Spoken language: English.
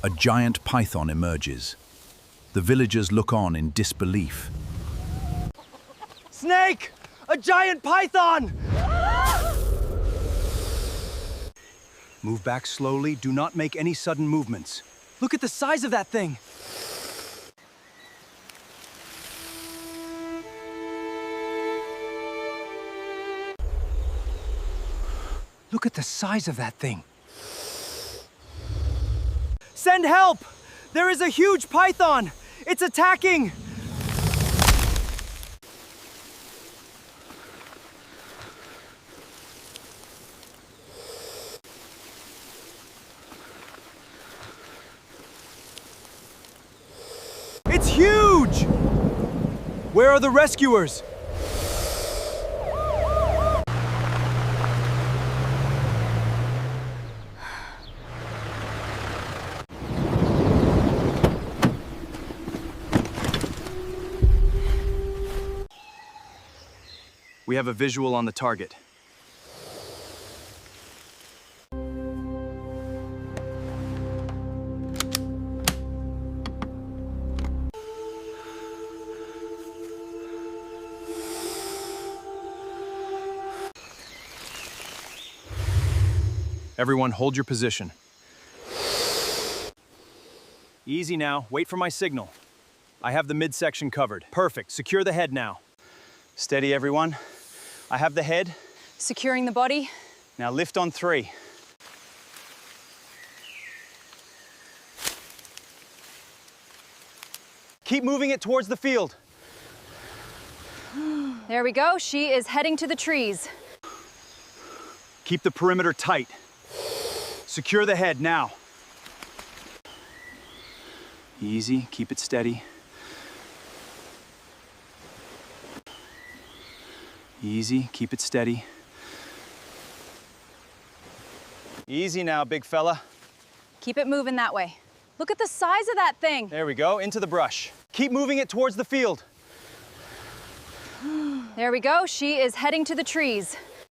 A giant python emerges. The villagers look on in disbelief. Snake! A giant python! Move back slowly. Do not make any sudden movements. Look at the size of that thing! Look at the size of that thing. Send help! There is a huge python! It's attacking! It's huge! Where are the rescuers? We have a visual on the target. Everyone, hold your position. Easy now. Wait for my signal. I have the midsection covered. Perfect. Secure the head now. Steady, everyone. I have the head. Securing the body. Now lift on 3. Keep moving it towards the field. There we go. She is heading to the trees. Keep the perimeter tight. Secure the head now. Easy, keep it steady. Easy, keep it steady. Easy now, big fella. Keep it moving that way. Look at the size of that thing. There we go, into the brush. Keep moving it towards the field. There we go. She is heading to the trees.